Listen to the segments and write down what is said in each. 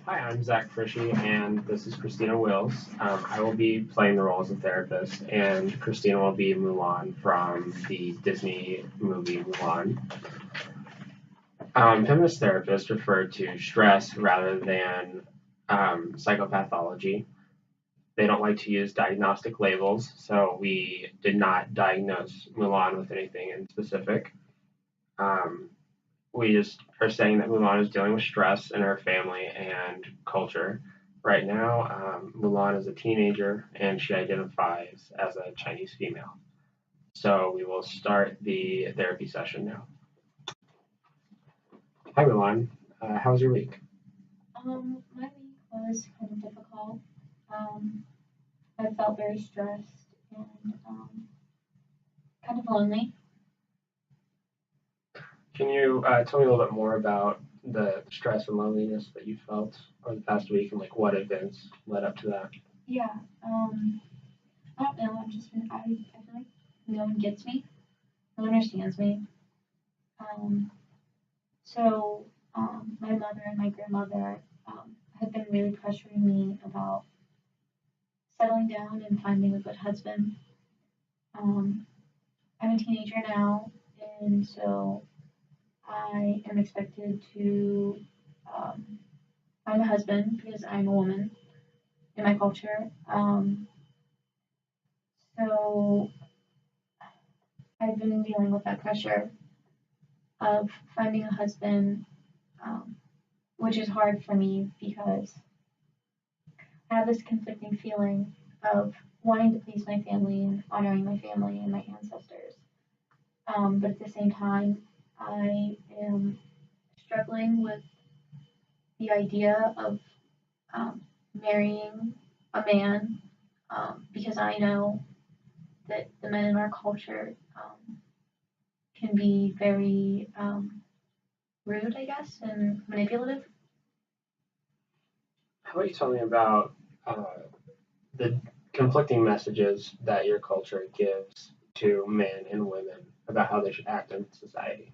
Hi, I'm Zach Frische, and this is Christina Wills. I will be playing the role as a therapist, and Christina will be Mulan from the Disney movie Mulan. Feminist therapists refer to stress rather than psychopathology. They don't like to use diagnostic labels, so we did not diagnose Mulan with anything in specific. Um, we just are saying that Mulan is dealing with stress in her family and culture. Right now, Mulan is a teenager and she identifies as a Chinese female. So we will start the therapy session now. Hi, Mulan. How was your week? My week was kind of difficult. Um, I felt very stressed and kind of lonely. Can you tell me a little bit more about the stress and loneliness that you felt over the past week and like what events led up to that? Yeah, I don't know. I feel like no one gets me, no one understands me. Um, my mother and my grandmother have been really pressuring me about settling down and finding a good husband. Um, I'm a teenager now, and so I am expected to um, find a husband because I'm a woman in my culture. So I've been dealing with that pressure of finding a husband, um, which is hard for me because I have this conflicting feeling of wanting to please my family and honoring my family and my ancestors. But at the same time, I am struggling with the idea of um, marrying a man because I know that the men in our culture can be very rude, I guess, and manipulative. How about you tell me about the conflicting messages that your culture gives to men and women about how they should act in society?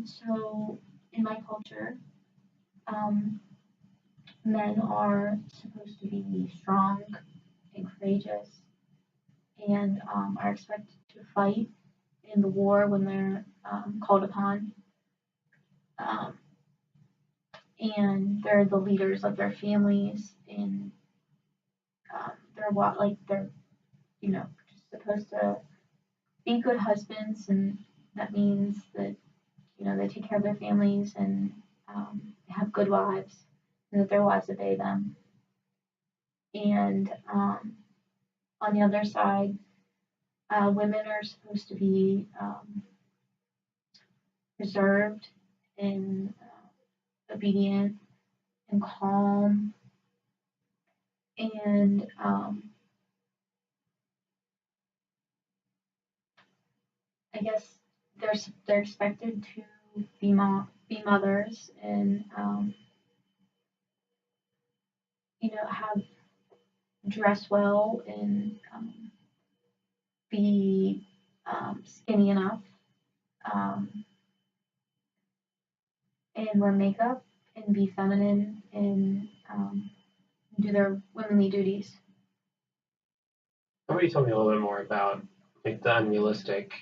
So in my culture, um, men are supposed to be strong and courageous and are expected to fight in the war when they're called upon. Um, and they're the leaders of their families and they're just supposed to be good husbands and that means that they take care of their families and have good wives and that their wives obey them. And on the other side, women are supposed to be reserved and obedient and calm. And I guess they're expected to be mothers and have dress well and be skinny enough um, and wear makeup and be feminine and do their womanly duties. How about you tell me a little bit more about like the unrealistic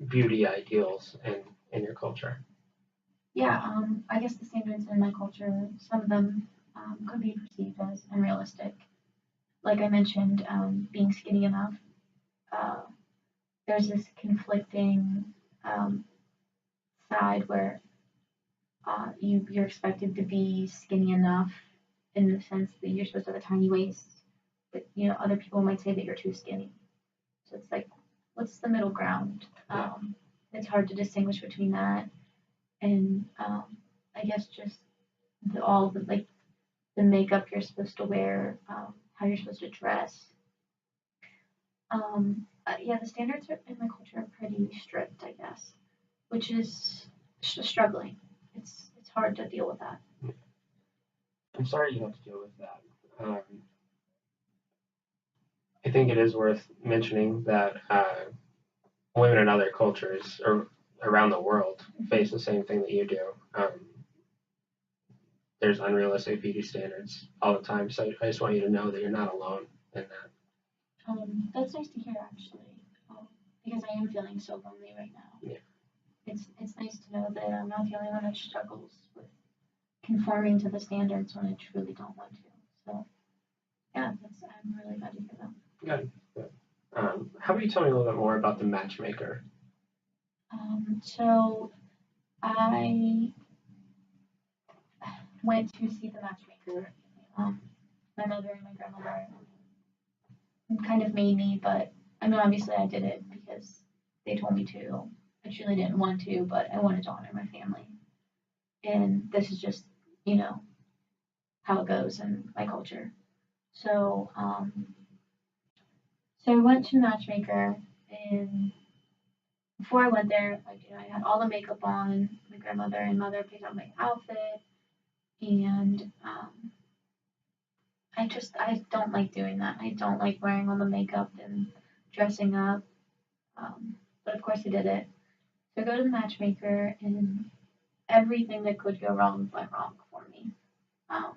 beauty ideals in your culture? Yeah, I guess the standards in my culture, some of them could be perceived as unrealistic. Like I mentioned, being skinny enough. Uh, there's this conflicting um, side where you're expected to be skinny enough in the sense that you're supposed to have a tiny waist, but other people might say that you're too skinny. So it's like, what's the middle ground? Yeah. It's hard to distinguish between that and I guess just all the like the makeup you're supposed to wear, how you're supposed to dress. Yeah, the standards in my culture are pretty strict, I guess, which is struggling. It's hard to deal with that. I'm sorry you have to deal with that. I think it is worth mentioning that women in other cultures or around the world face the same thing that you do. there's unrealistic beauty standards all the time. So I just want you to know that you're not alone in that. That's nice to hear actually, because I am feeling so lonely right now. Yeah. It's nice to know that I'm not the only one that struggles with conforming to the standards when I truly don't want to. So yeah, I'm really glad to hear that. Good. Good. How about you tell me a little bit more about the matchmaker? So I went to see the matchmaker. My mother and my grandmother kind of made me, but I mean, obviously I did it because they told me to. I truly didn't want to, but I wanted to honor my family. And this is just, you know, how it goes in my culture. So, so I went to Matchmaker, and before I went there, like, you know, I had all the makeup on. My grandmother and mother picked out my outfit, and I don't like doing that. I don't like wearing all the makeup and dressing up. But of course I did it. So I go to the matchmaker, and everything that could go wrong went wrong for me. Um,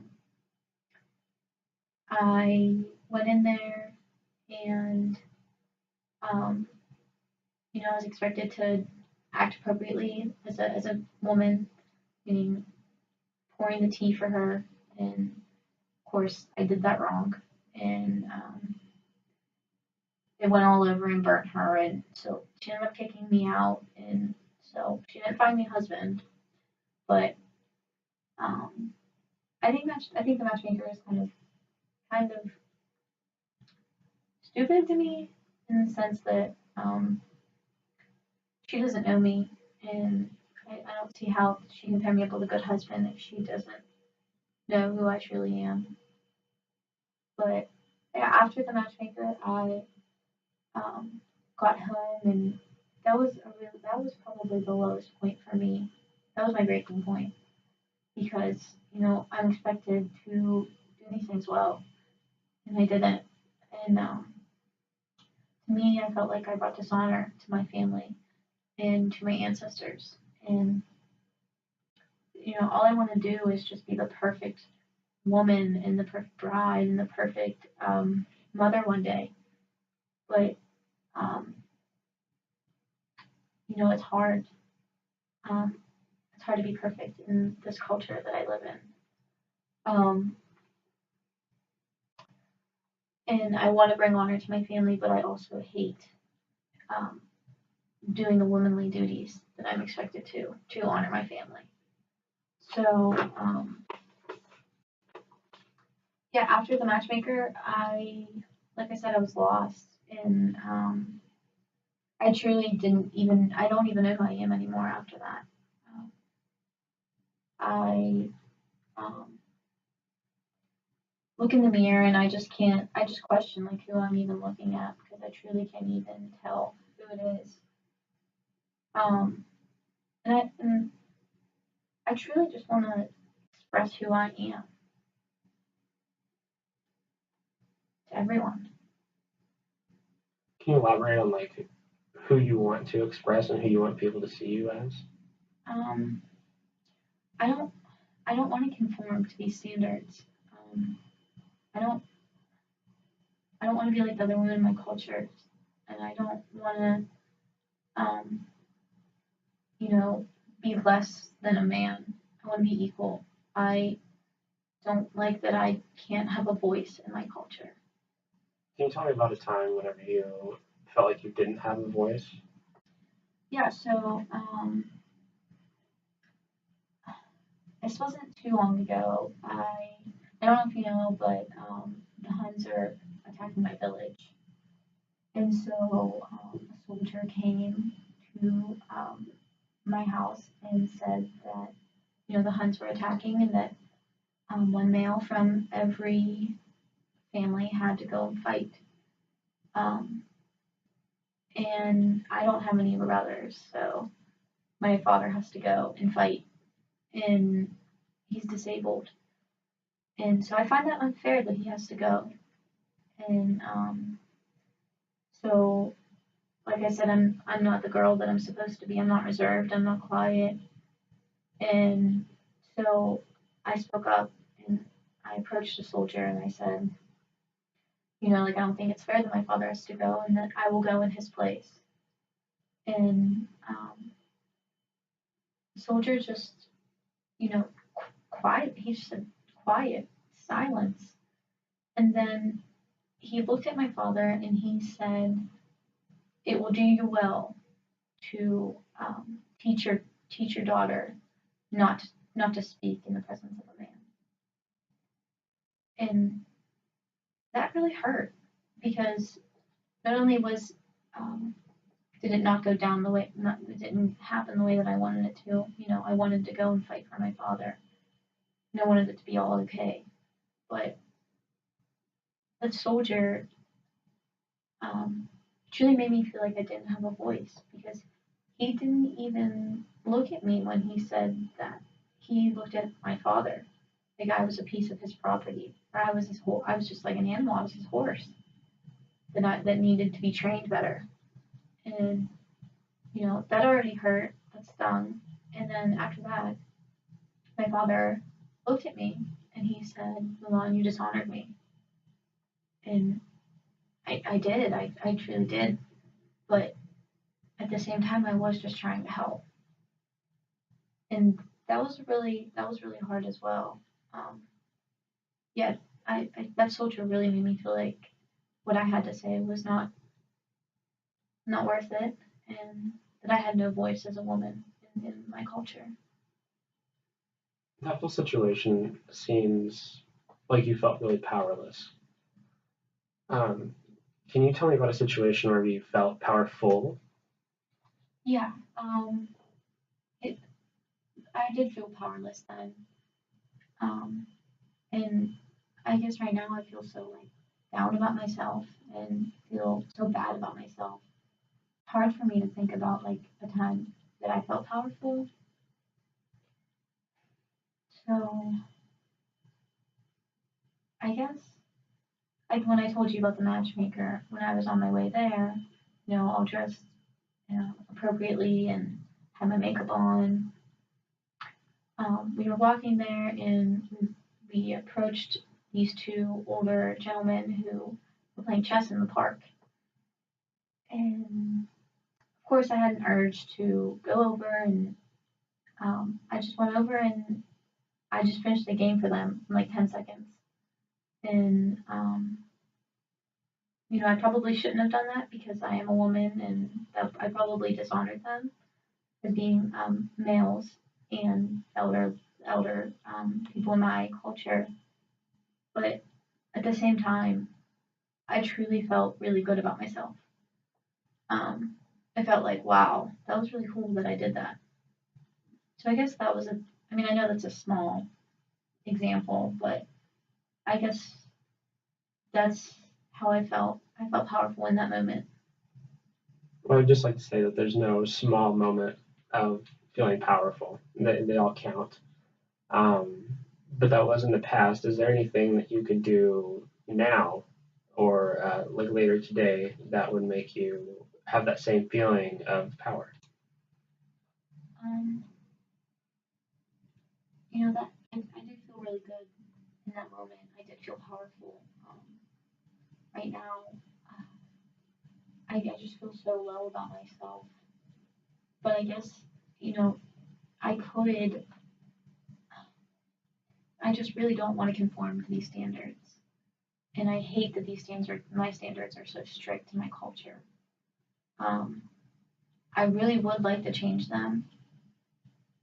I went in there, and um, you know, I was expected to act appropriately as a woman, meaning pouring the tea for her, and of course I did that wrong, and it went all over and burnt her, and so she ended up kicking me out, and so she didn't find me a husband, but um, I think the matchmaker is kind of stupid to me in the sense that she doesn't know me, and I don't see how she can pair me up with a good husband if she doesn't know who I truly am. But yeah, after the matchmaker, I um, got home, and that was probably the lowest point for me. That was my breaking point because you know I'm expected to do these things well, and I didn't. And to me, I felt like I brought dishonor to my family and to my ancestors. And you know, all I want to do is just be the perfect woman and the perfect bride and the perfect mother one day. But um, you know, it's hard. Um, it's hard to be perfect in this culture that I live in. Um, and I want to bring honor to my family, but I also hate um, doing the womanly duties that I'm expected to honor my family. So yeah, after the matchmaker, like I said, I was lost, and I truly didn't even I don't even know who I am anymore after that. Um, I um, look in the mirror and I just question like who I'm even looking at because I truly can't even tell who it is. Um, and I truly just want to express who I am to everyone. Can you elaborate on like who you want to express and who you want people to see you as? Um, I don't I don't want to conform to these standards. Um, I don't I don't want to be like the other women in my culture, and I don't want to you know be less than a man. I want to be equal. I don't like that I can't have a voice in my culture. Can you tell me about a time whenever you felt like you didn't have a voice? Yeah, so this wasn't too long ago. I don't know if you know, but the Huns are attacking my village, and so a soldier came to my house and said that you know the Huns were attacking and that one male from every family had to go and fight. Um, and I don't have any brothers, so my father has to go and fight, and he's disabled. And so I find that unfair that he has to go. And so, like I said, I'm not the girl that I'm supposed to be. I'm not reserved. I'm not quiet. And so I spoke up and I approached a soldier and I said, you know, like, I don't think it's fair that my father has to go and that I will go in his place. And the soldier just, you know, quiet. He just said, quiet, silence. And then he looked at my father and he said, "It will do you well to teach your daughter not not to speak in the presence of a man." And that really hurt because not only was did it not go down the way, not, it didn't happen the way that I wanted it to. You know, I wanted to go and fight for my father, and I wanted it to be all okay. But the soldier truly made me feel like I didn't have a voice because he didn't even look at me when he said that. He looked at my father like I was a piece of his property, or I was his I was just like an animal. I was his horse that needed to be trained better. And you know that already hurt. That stung. And then after that, my father looked at me and he said, "Milan, you dishonored me." And I did. I truly did. But at the same time, I was just trying to help. And that was really hard as well. Um, yeah, that soldier really made me feel like what I had to say was not worth it, and that I had no voice as a woman in my culture. That whole situation seems like you felt really powerless. Um, can you tell me about a situation where you felt powerful? Yeah, it, I did feel powerless then, um, and I guess right now I feel so like down about myself and feel so bad about myself. Hard for me to think about like a time that I felt powerful. So I guess like when I told you about the matchmaker, when I was on my way there, you know, all dressed, you know, appropriately and had my makeup on. We were walking there and we approached these two older gentlemen who were playing chess in the park. And of course, I had an urge to go over and I just went over and I just finished the game for them in like 10 seconds. And, you know, I probably shouldn't have done that because I am a woman and that I probably dishonored them as being males and elder people in my culture. But at the same time, I truly felt really good about myself. Um, I felt like, wow, that was really cool that I did that. So I guess that was a, I mean, I know that's a small example, but I guess that's how I felt. I felt powerful in that moment. Well, I'd just like to say that there's no small moment of feeling powerful. They all count. Um, but that was in the past. Is there anything that you could do now or like later today that would make you have that same feeling of power? Um, you know, that I did feel really good in that moment. I did feel powerful. Right now, uh, I just feel so low about myself. But I guess, you know, I could, I just really don't want to conform to these standards. And I hate that my standards are so strict in my culture. Um, I really would like to change them,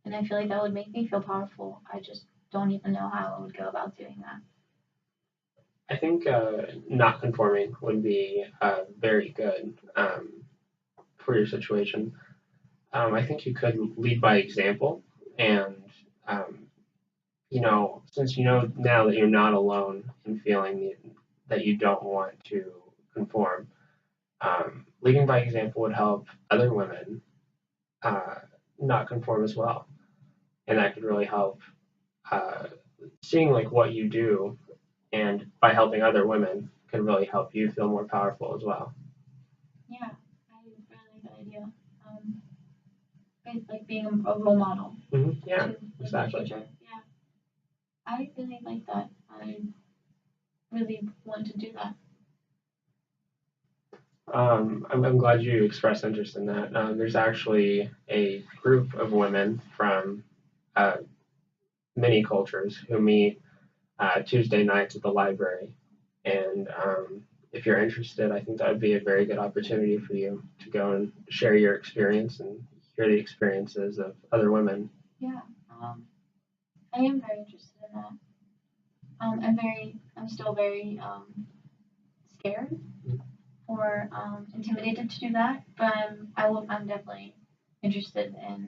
and I feel like that would make me feel powerful. I just don't even know how I would go about doing that. I think not conforming would be very good for your situation. I think you could lead by example, and um, you know, since you know now that you're not alone in feeling that you don't want to conform, leading by example would help other women uh, not conform as well, and that could really help uh, seeing like what you do, and by helping other women, can really help you feel more powerful as well. Yeah, I really like that idea. Um, it's like being a role model Yeah, to live in the exactly. future. Yeah. I really like that. I really want to do that. I'm glad you expressed interest in that. There's actually a group of women from uh, many cultures who meet Tuesday nights at the library. And if you're interested, I think that would be a very good opportunity for you to go and share your experience and hear the experiences of other women. Yeah, I am very interested in that. I'm still very scared or intimidated to do that, but I'm definitely interested and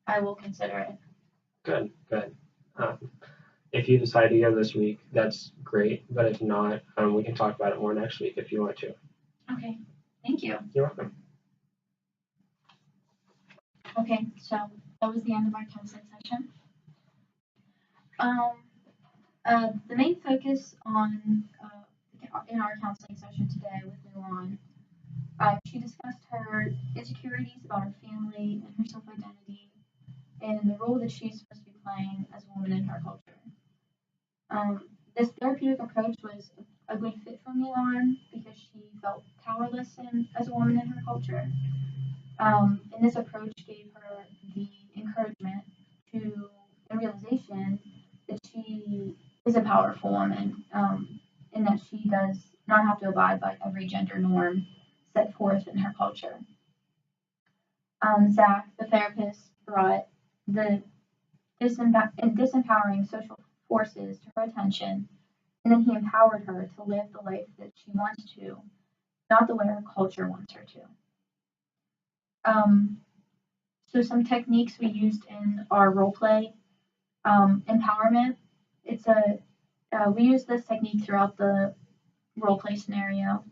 I will consider it. Good, good. Um, if you decide to go this week, that's great. But if not, we can talk about it more next week if you want to. Okay, thank you. You're welcome. Okay, so that was the end of our counseling session. The main focus on in our counseling session today with Milan, she discussed her insecurities about her family and her self-identity and the role that she's supposed to be playing as a woman in her culture. This therapeutic approach was a good fit for Milan because she felt powerless as a woman in her culture. And this approach gave her the encouragement to the realization that she is a powerful woman, and that she does not have to abide by every gender norm set forth in her culture. Zach, the therapist, brought the disempowering social forces to her attention, and then he empowered her to live the life that she wants to, not the way her culture wants her to. So some techniques we used in our role play, empowerment. We use this technique throughout the role play scenario.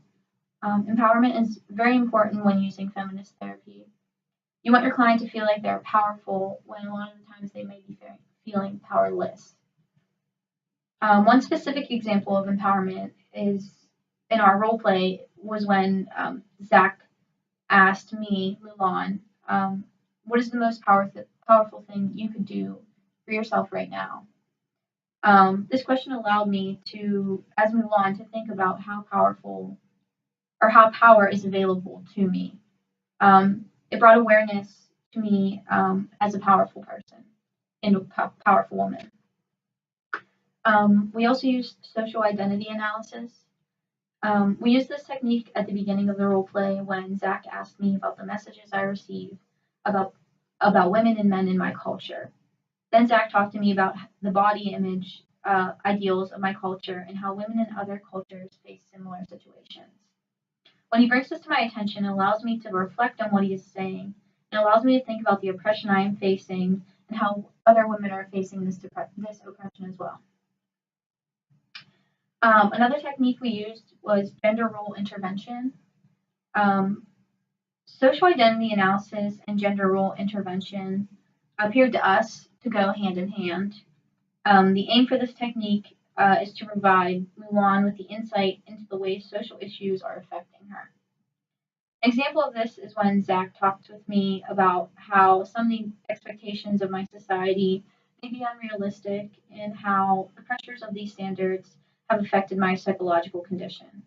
Empowerment is very important when using feminist therapy. You want your client to feel like they're powerful when a lot of the times they may be feeling powerless. One specific example of empowerment is in our role play was when Zach asked me, Mulan, what is the most powerful thing you could do for yourself right now? This question allowed me to, as Mulan, to think about how powerful or how power is available to me. It brought awareness to me as a powerful person and a powerful woman. We also used social identity analysis. We used this technique at the beginning of the role play when Zach asked me about the messages I receive about women and men in my culture. Then Zach talked to me about the body image ideals of my culture and how women in other cultures face similar situations. When he brings this to my attention, it allows me to reflect on what he is saying. It allows me to think about the oppression I am facing and how other women are facing this oppression as well. Another technique we used was gender role intervention. Social identity analysis and gender role intervention appeared to us to go hand in hand. The aim for this technique is to provide Mulan with the insight into the ways social issues are affecting her. An example of this is when Zach talked with me about how some of the expectations of my society may be unrealistic and how the pressures of these standards have affected my psychological condition.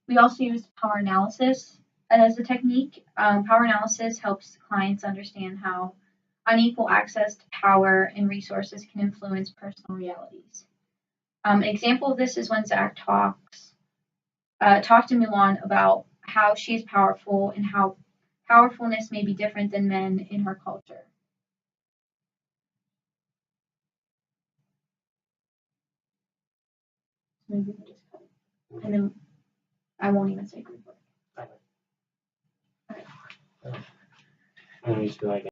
We also used power analysis as a technique. Power analysis helps clients understand how unequal access to power and resources can influence personal realities. An example of this is when Zach talked to Milan about how she is powerful and how powerfulness may be different than men in her culture. Maybe we'll just cut it. And then I won't even say group work. I'm used to like